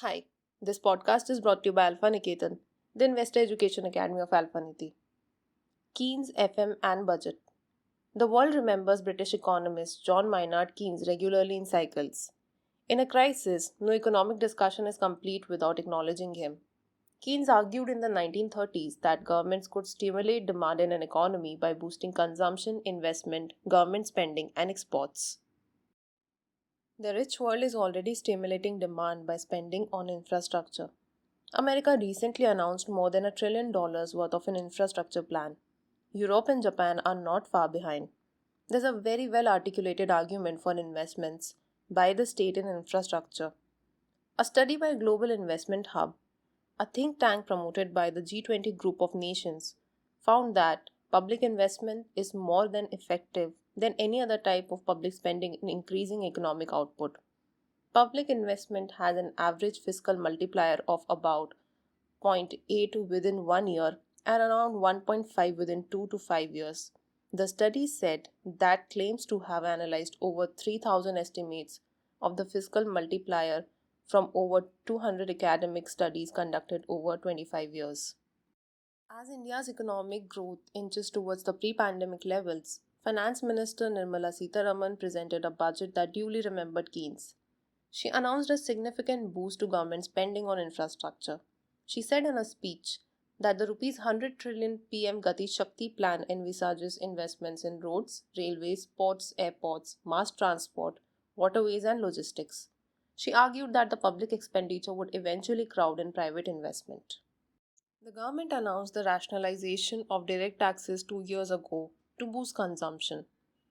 Hi, this podcast is brought to you by alphaniketan, the Investor Education Academy of Alphanity. Keynes, FM, and budget. The world remembers British economist John Maynard Keynes regularly in cycles. In a crisis, no economic discussion is complete without acknowledging him. Keynes argued in the 1930s that governments could stimulate demand in an economy by boosting consumption, investment, government spending, and exports. The rich world is already stimulating demand by spending on infrastructure. America recently announced more than $1 trillion worth of an infrastructure plan. Europe and Japan are not far behind. There's a very well articulated argument for investments by the state in infrastructure. A study by Global Investment Hub, a think tank promoted by the G20 group of nations, found that public investment is more than effective than any other type of public spending in increasing economic output. Public investment has an average fiscal multiplier of about 0.8 within 1 year and around 1.5 within 2 to 5 years. The study said that claims to have analyzed over 3,000 estimates of the fiscal multiplier from over 200 academic studies conducted over 25 years. As India's economic growth inches towards the pre pandemic levels, Finance Minister Nirmala Sitharaman presented a budget that duly remembered Keynes. She announced a significant boost to government spending on infrastructure. She said in a speech that the Rs 100 trillion PM Gati Shakti plan envisages investments in roads, railways, ports, airports, mass transport, waterways, and logistics. She argued that the public expenditure would eventually crowd in private investment. The government announced the rationalization of direct taxes 2 years ago to boost consumption.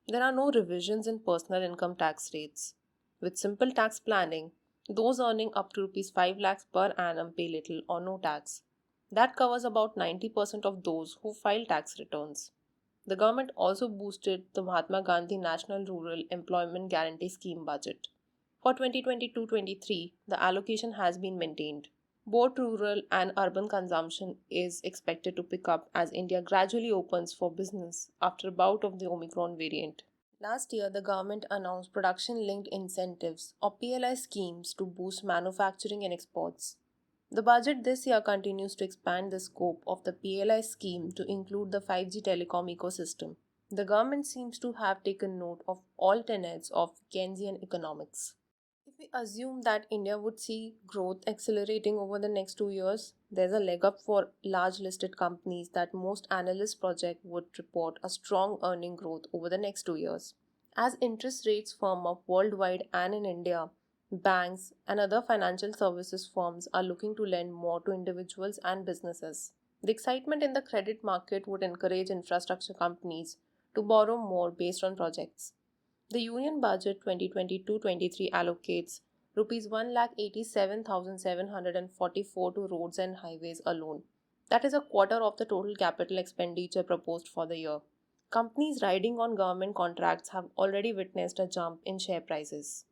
There are no revisions in personal income tax rates. With simple tax planning, those earning up to Rs 5 lakhs per annum pay little or no tax. That covers about 90% of those who file tax returns. The government also boosted the Mahatma Gandhi National Rural Employment Guarantee Scheme budget. For 2022-23, the allocation has been maintained. Both rural and urban consumption is expected to pick up as India gradually opens for business after a bout of the Omicron variant. Last year, the government announced production linked incentives or PLI schemes to boost manufacturing and exports. The budget this year continues to expand the scope of the PLI scheme to include the 5G telecom ecosystem. The government seems to have taken note of all tenets of Keynesian economics. If we assume that India would see growth accelerating over the next 2 years, there's a leg up for large listed companies that most analysts project would report a strong earning growth over the next 2 years. As interest rates firm up worldwide and in India, banks and other financial services firms are looking to lend more to individuals and businesses. The excitement in the credit market would encourage infrastructure companies to borrow more based on projects. The Union Budget 2022-23 allocates Rs 1,87,744 to roads and highways alone. That is a quarter of the total capital expenditure proposed for the year. Companies riding on government contracts have already witnessed a jump in share prices.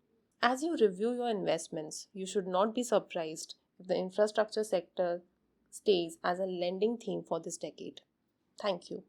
As you review your investments, you should not be surprised if the infrastructure sector stays as a lending theme for this decade. Thank you.